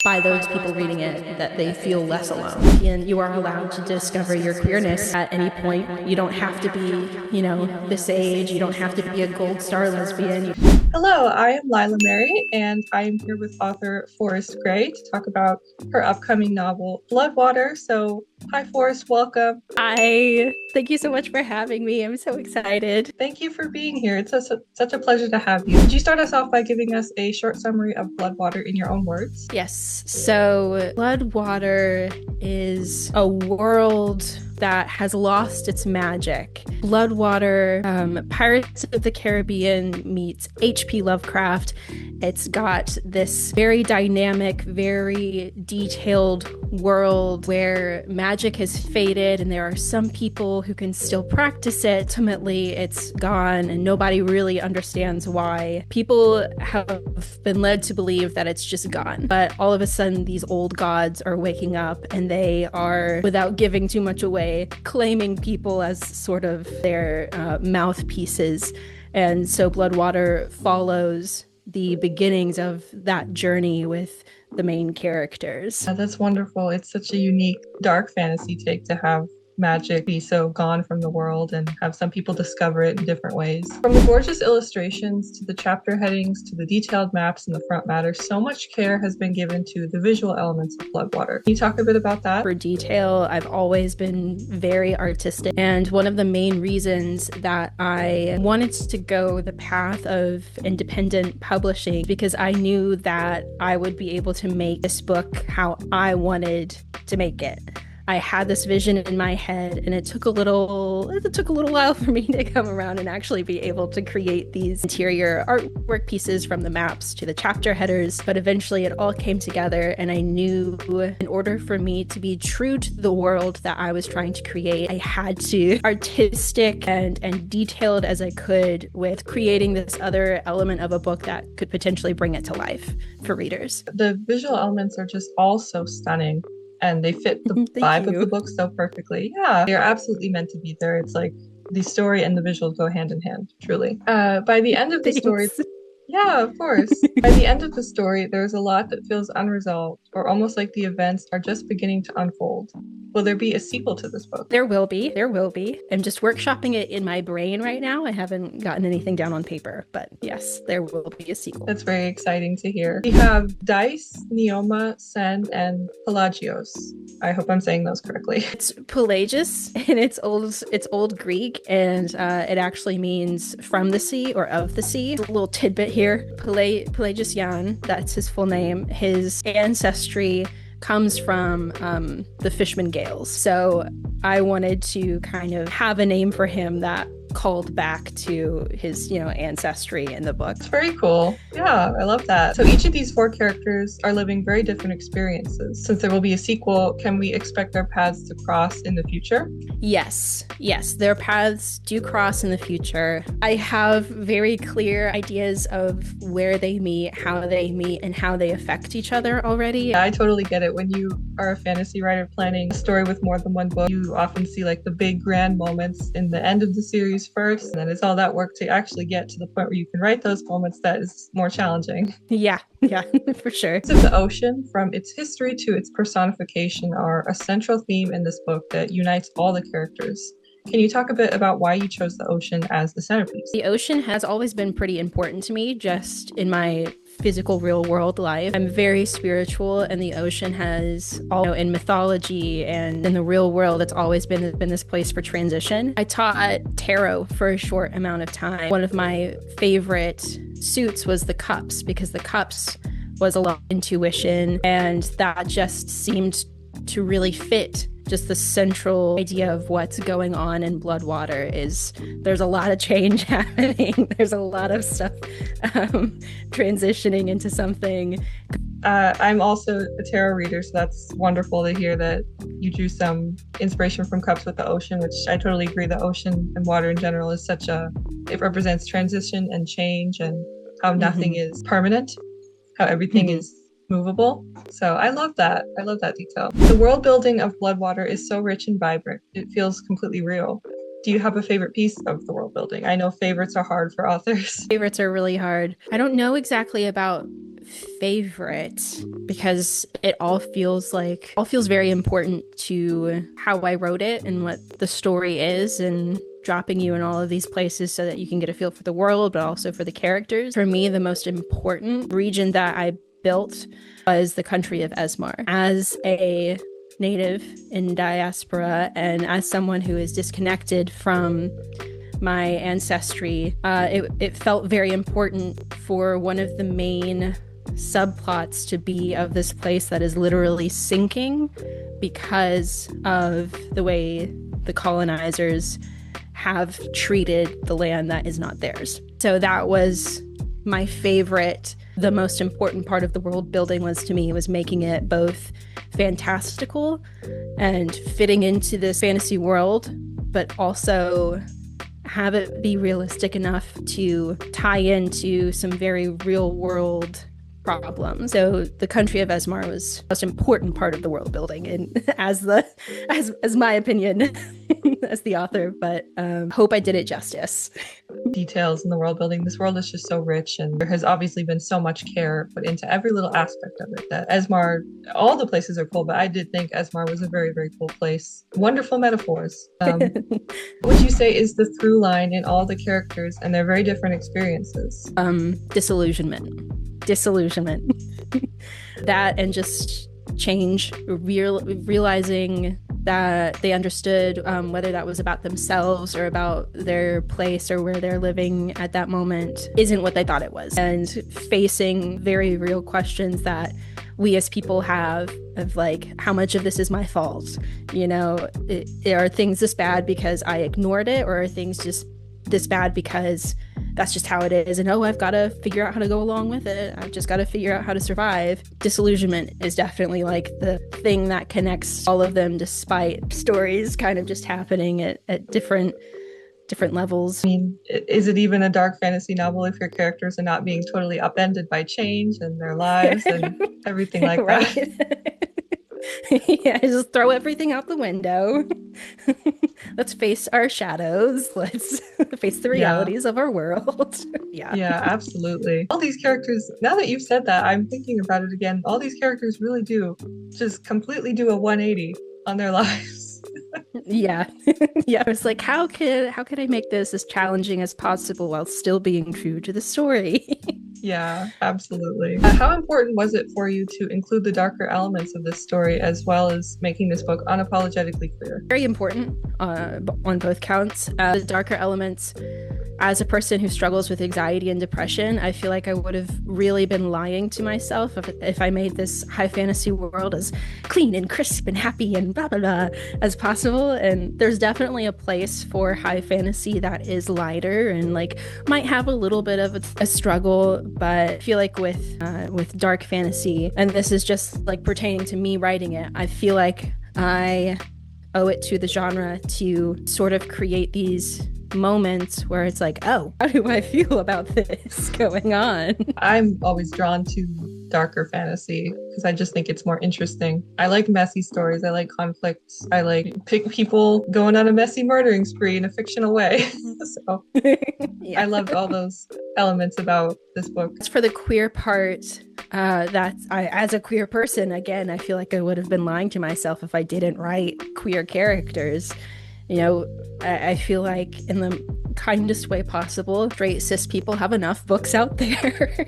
by those people reading it that they feel less alone. And you are allowed to discover your queerness at any point. You don't have to be, this age. You don't have to be a gold star lesbian. Hello, I am Lila Mary, and I am here with author Forrest Graey to talk about her upcoming novel, BLOODWATER. So, hi, Forrest, welcome. Hi, thank you so much for having me. I'm so excited. Thank you for being here. It's such a pleasure to have you. Could you start us off by giving us a short summary of BLOODWATER in your own words? Yes, so BLOODWATER is a world that has lost its magic. BLOODWATER, Pirates of the Caribbean meets H.P. Lovecraft. It's got this very dynamic, very detailed world where magic has faded and there are some people who can still practice it. Ultimately, it's gone and nobody really understands why. People have been led to believe that it's just gone. But all of a sudden, these old gods are waking up and they are, without giving too much away, claiming people as sort of their mouthpieces. And so BLOODWATER follows the beginnings of that journey with the main characters. That's wonderful. It's such a unique, dark fantasy take to have magic be so gone from the world and have some people discover it in different ways. From the gorgeous illustrations to the chapter headings to the detailed maps in the front matter, so much care has been given to the visual elements of BLOODWATER. Can you talk a bit about that? For detail, I've always been very artistic, and one of the main reasons that I wanted to go the path of independent publishing because I knew that I would be able to make this book how I wanted to make it. I had this vision in my head and it took a little while for me to come around and actually be able to create these interior artwork pieces from the maps to the chapter headers, but eventually it all came together and I knew in order for me to be true to the world that I was trying to create, I had to artistic and detailed as I could with creating this other element of a book that could potentially bring it to life for readers. The visual elements are just all so stunning. And they fit the vibe of the book so perfectly. Yeah, they're absolutely meant to be there. It's like the story and the visuals go hand in hand, truly. By the end of the story, yeah, of course. By the end of the story, there's a lot that feels unresolved, or almost like the events are just beginning to unfold. Will there be a sequel to this book? There will be. There will be. I'm just workshopping it in my brain right now. I haven't gotten anything down on paper, but yes, there will be a sequel. That's very exciting to hear. We have Dice, Neoma, Sen, and Pelagios. I hope I'm saying those correctly. It's Pelagius, and it's old Greek, and it actually means from the sea or of the sea. A little tidbit here: Pelagius Jan, that's his full name. His ancestry comes from the Fishman Gales. So I wanted to kind of have a name for him that called back to his, ancestry in the book. It's very cool. Yeah, I love that. So each of these four characters are living very different experiences. Since there will be a sequel, can we expect their paths to cross in the future? Yes, their paths do cross in the future. I have very clear ideas of where they meet, and how they affect each other already. Yeah, I totally get it. When you are a fantasy writer planning a story with more than one book, you often see like the big grand moments in the end of the series first, and then it's all that work to actually get to the point where you can write those moments that is more challenging. Yeah, for sure. So the ocean, from its history to its personification, are a central theme in this book that unites all the characters. Can you talk a bit about why you chose the ocean as the centerpiece? The ocean has always been pretty important to me, just in my physical real world life. I'm very spiritual, and the ocean has in mythology and in the real world, it's always been this place for transition. I taught tarot for a short amount of time. One of my favorite suits was the cups, because the cups was a lot of intuition, and that just seemed to really fit just the central idea of what's going on in BLOODWATER. Is there's a lot of change happening. There's a lot of stuff transitioning into something. I'm also a tarot reader, so that's wonderful to hear that you drew some inspiration from cups with the ocean, which I totally agree. The ocean and water in general is it represents transition and change, and how nothing is permanent, how everything is movable. So I love that. I love that detail. The world building of BLOODWATER is so rich and vibrant. It feels completely real. Do you have a favorite piece of the world building? I know favorites are hard for authors. Favorites are really hard. I don't know exactly about favorite because it all feels very important to how I wrote it and what the story is, and dropping you in all of these places so that you can get a feel for the world, but also for the characters. For me, the most important region that I built was the country of Esmar. As a native in diaspora and as someone who is disconnected from my ancestry, it felt very important for one of the main subplots to be of this place that is literally sinking because of the way the colonizers have treated the land that is not theirs. So that was my favorite. The most important part of the world building was making it both fantastical and fitting into this fantasy world, but also have it be realistic enough to tie into some very real world problems. So the country of Esmar was the most important part of the world building, and as my opinion as the author, but hope I did it justice. Details in the world building. This world is just so rich, and there has obviously been so much care put into every little aspect of it. That Esmar, all the places are cool, but I did think Esmar was a very, very cool place. Wonderful metaphors. What would you say is the through line in all the characters and their very different experiences? Disillusionment. That, and just change, realizing that they understood, whether that was about themselves or about their place or where they're living at that moment, isn't what they thought it was. And facing very real questions that we as people have of like, how much of this is my fault? You know, are things this bad because I ignored it, or are things just this bad because that's just how it is, and I've got to figure out how to go along with it. I've just got to figure out how to survive. Disillusionment is definitely like the thing that connects all of them, despite stories kind of just happening at different levels. I mean, is it even a dark fantasy novel if your characters are not being totally upended by change and their lives and everything like that? Yeah, just throw everything out the window. Let's face our shadows. Let's face the realities of our world. Yeah, absolutely. All these characters, now that you've said that, I'm thinking about it again. All these characters really do just completely do a 180 on their lives. Yeah. It's like, how could I make this as challenging as possible while still being true to the story? Yeah, absolutely. How important was it for you to include the darker elements of this story, as well as making this book unapologetically queer? Very important on both counts. The darker elements, as a person who struggles with anxiety and depression, I feel like I would have really been lying to myself if I made this high fantasy world as clean and crisp and happy and blah, blah, blah as possible. And there's definitely a place for high fantasy that is lighter and like might have a little bit of a struggle. But I feel like with dark fantasy, and this is just like pertaining to me writing it, I feel like I owe it to the genre to sort of create these moments where it's like, oh, how do I feel about this going on? I'm always drawn to darker fantasy because I just think it's more interesting. I like messy stories. I like conflicts. I like people going on a messy murdering spree in a fictional way. So yeah. I loved all those elements about this book. As for the queer part, as a queer person, again, I feel like I would have been lying to myself if I didn't write queer characters. You know, I feel like in the kindest way possible, straight cis people have enough books out there.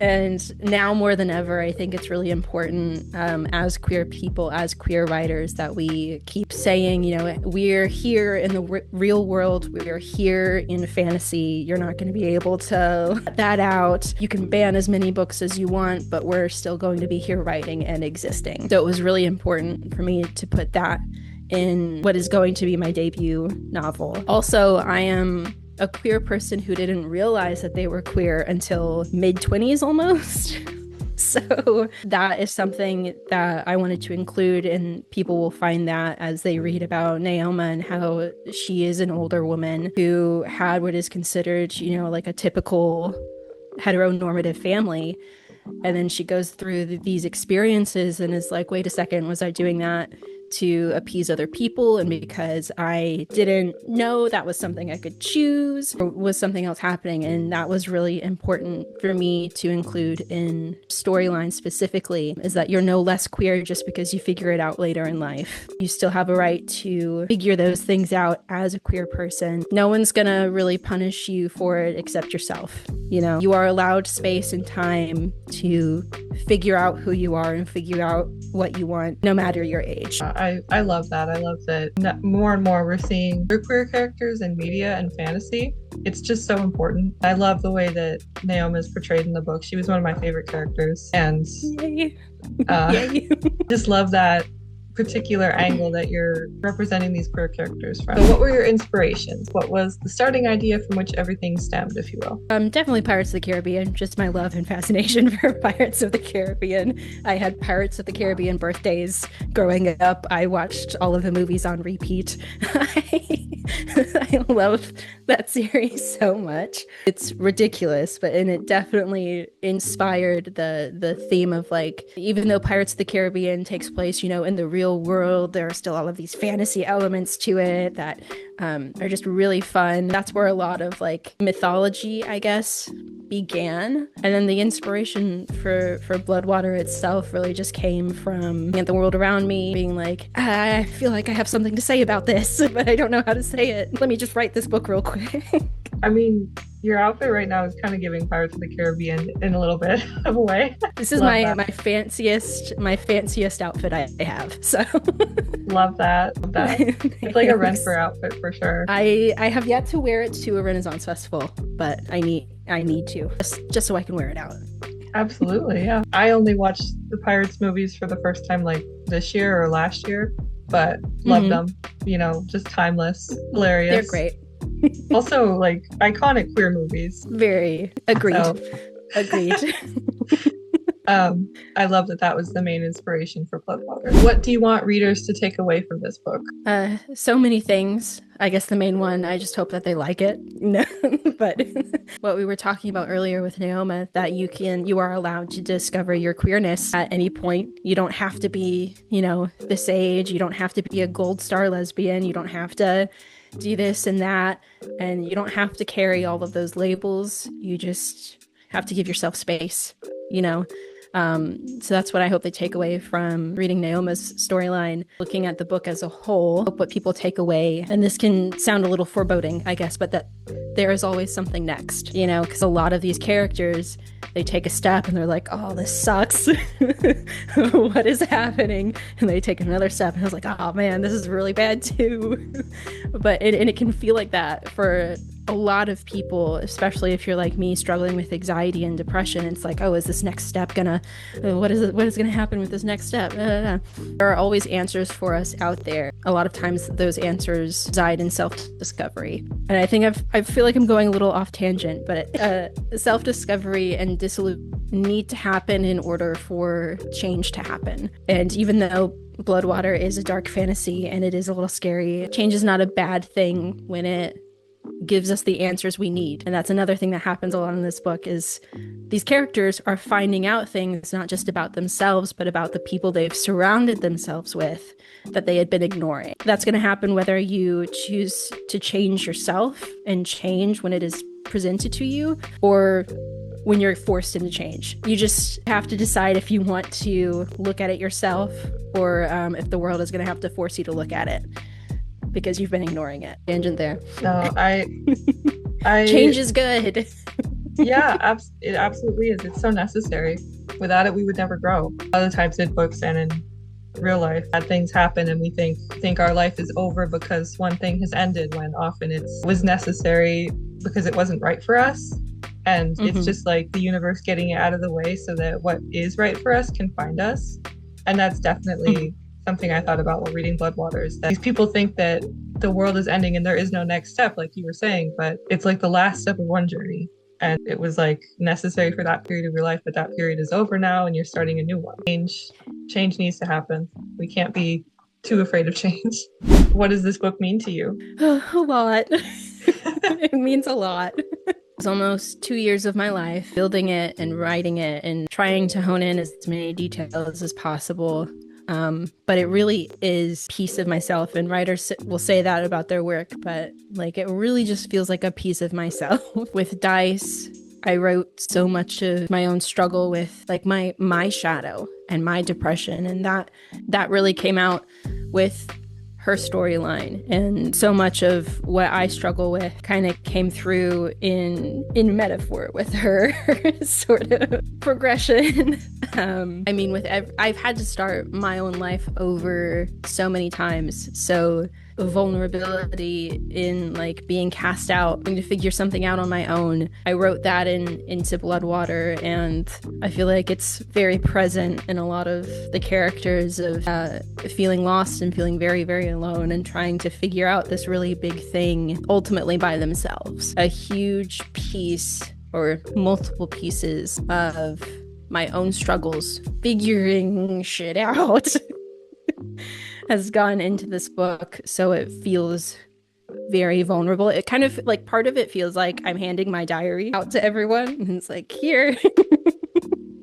And now more than ever, I think it's really important as queer people, as queer writers, that we keep saying, you know, we're here in the real world. We're here in fantasy. You're not going to be able to let that out. You can ban as many books as you want, but we're still going to be here writing and existing. So it was really important for me to put that in what is going to be my debut novel. Also, I am a queer person who didn't realize that they were queer until mid-20s almost. So that is something that I wanted to include, and people will find that as they read about Naoma and how she is an older woman who had what is considered, you know, like a typical heteronormative family. And then she goes through these experiences and is like, wait a second, was I doing that to appease other people and because I didn't know that was something I could choose or was something else happening. And that was really important for me to include in storylines specifically, is that you're no less queer just because you figure it out later in life. You still have a right to figure those things out as a queer person. No one's gonna really punish you for it except yourself. You know, you are allowed space and time to figure out who you are and figure out what you want, no matter your age. I love that. I love that more and more we're seeing queer characters in media and fantasy. It's just so important. I love the way that Naoma is portrayed in the book. She was one of my favorite characters, and Yay. just love that particular angle that you're representing these queer characters from. So what were your inspirations? What was the starting idea from which everything stemmed, if you will? Definitely Pirates of the Caribbean, just my love and fascination for Pirates of the Caribbean. I had Pirates of the Caribbean birthdays growing up. I watched all of the movies on repeat. I love that series so much. It's ridiculous, and it definitely inspired the theme of, like, even though Pirates of the Caribbean takes place, you know, in the real world, there are still all of these fantasy elements to it that are just really fun. That's where a lot of, like, mythology, I guess, began. And then the inspiration for Bloodwater itself really just came from the world around me being like, I feel like I have something to say about this, but I don't know how to say it. Let me just write this book real quick. I mean, your outfit right now is kind of giving Pirates of the Caribbean in a little bit of a way. This is my fanciest outfit I have. So love that. It's like a Renfrew outfit for sure. I have yet to wear it to a Renaissance festival, but I need to just so I can wear it out. Absolutely, yeah. I only watched the Pirates movies for the first time like this year or last year, but loved them. You know, just timeless, hilarious. They're great. Also, like, iconic queer movies. Very agreed. Agreed. I love that was the main inspiration for Bloodwater. What do you want readers to take away from this book? So many things. I guess the main one, I just hope that they like it. No, but what we were talking about earlier with Naoma, that you are allowed to discover your queerness at any point. You don't have to be, you know, this age. You don't have to be a gold star lesbian. You don't have to do this and that, and you don't have to carry all of those labels. You just have to give yourself space, you know. So that's what I hope they take away from reading Naoma's storyline. Looking at the book as a whole, hope what people take away, and this can sound a little foreboding, I guess, but that there is always something next, you know, because a lot of these characters, they take a step and they're like, oh, this sucks. What is happening? And they take another step and I was like, oh man, this is really bad too. But it can feel like that for a lot of people, especially if you're like me, struggling with anxiety and depression. It's like, oh, is this next step gonna, what is gonna happen with this next step? There are always answers for us out there. A lot of times those answers reside in self-discovery. And I think I feel like I'm going a little off tangent, but self-discovery and dissolution need to happen in order for change to happen. And even though Bloodwater is a dark fantasy and it is a little scary, change is not a bad thing when it gives us the answers we need. And that's another thing that happens a lot in this book, is these characters are finding out things not just about themselves, but about the people they've surrounded themselves with that they had been ignoring. That's going to happen whether you choose to change yourself and change when it is presented to you, or when you're forced into change. You just have to decide if you want to look at it yourself, or if the world is going to have to force you to look at it because you've been ignoring it. Tangent there. No, I change is good. Yeah, it absolutely is. It's so necessary. Without it, we would never grow. Other types of books and in real life, bad things happen and we think our life is over because one thing has ended, when often it was necessary because it wasn't right for us. And it's just like the universe getting it out of the way so that what is right for us can find us. And that's definitely something I thought about while reading Bloodwater, is that these people think that the world is ending and there is no next step, like you were saying, but it's like the last step of one journey. And it was like necessary for that period of your life, but that period is over now and you're starting a new one. Change needs to happen. We can't be too afraid of change. What does this book mean to you? A lot. It means a lot. It's almost 2 years of my life building it and writing it and trying to hone in as many details as possible But it really is a piece of myself, and writers will say that about their work, but like it really just feels like a piece of myself. With Dice, I wrote so much of my own struggle with like my shadow and my depression, and that really came out with her storyline, and so much of what I struggle with kind of came through in metaphor with her sort of progression. I mean, I've had to start my own life over so many times, so vulnerability in like being cast out, having to figure something out on my own. I wrote that into Bloodwater, and I feel like it's very present in a lot of the characters of feeling lost and feeling very, very alone and trying to figure out this really big thing ultimately by themselves. A huge piece or multiple pieces of my own struggles figuring shit out has gone into this book, so it feels very vulnerable. It kind of like part of it feels like I'm handing my diary out to everyone, and it's like, here.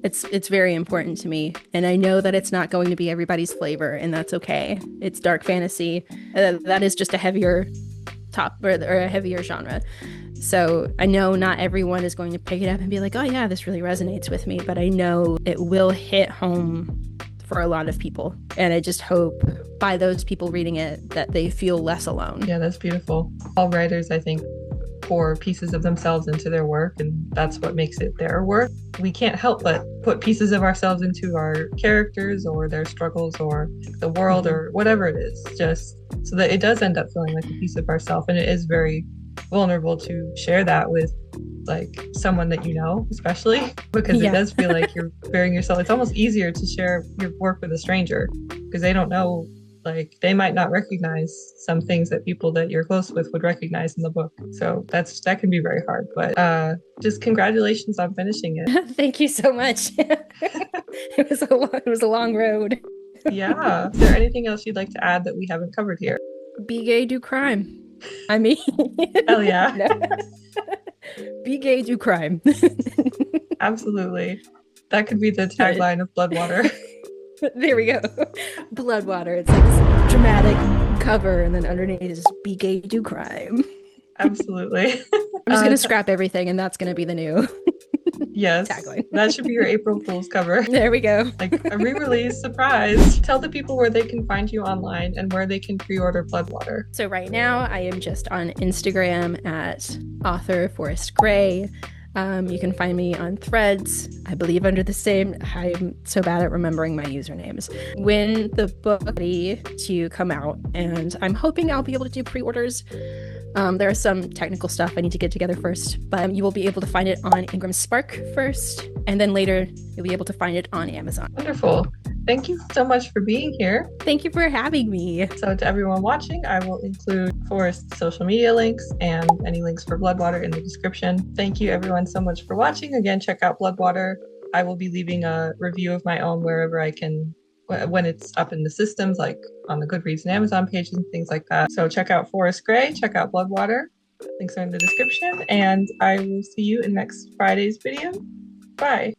It's very important to me, and I know that it's not going to be everybody's flavor, and that's okay. It's dark fantasy. That is just a heavier or a heavier genre. So I know not everyone is going to pick it up and be like, oh yeah, this really resonates with me, but I know it will hit home for a lot of people. And I just hope by those people reading it that they feel less alone. Yeah, that's beautiful. All writers, I think, pour pieces of themselves into their work, and that's what makes it their work. We can't help but put pieces of ourselves into our characters or their struggles or the world or whatever it is, just so that it does end up feeling like a piece of ourselves. And it is very vulnerable to share that with like someone that you know, especially because it does feel like you're bearing yourself. It's almost easier to share your work with a stranger because they don't know, like they might not recognize some things that people that you're close with would recognize in the book. So that can be very hard, but just congratulations on finishing it. Thank you so much. It was a long road. Yeah. Is there anything else you'd like to add that we haven't covered here? Be gay, do crime. I mean, hell yeah. Be gay, do crime. Absolutely. That could be the tagline of Bloodwater. There we go. Bloodwater. It's like this dramatic cover, and then underneath is be gay, do crime. Absolutely. I'm just gonna scrap everything, and that's gonna be the new tagline. That should be your April Fool's cover. There we go. Like a re-release surprise. Tell the people where they can find you online and where they can pre-order Bloodwater. So right now I am just on Instagram at author Forrest Graey. You can find me on Threads, I believe under the same. I'm so bad at remembering my usernames. When the book is ready to come out, and I'm hoping I'll be able to do pre-orders. There are some technical stuff I need to get together first, but you will be able to find it on Ingram Spark first, and then later you'll be able to find it on Amazon. Wonderful. Thank you so much for being here. Thank you for having me. So to everyone watching, I will include Forrest's social media links and any links for Bloodwater in the description. Thank you everyone so much for watching. Again, check out Bloodwater. I will be leaving a review of my own wherever I can, when it's up in the systems, like on the Goodreads and Amazon pages and things like that. So check out Forrest Graey, check out Bloodwater. Links are in the description, and I will see you in next Friday's video. Bye.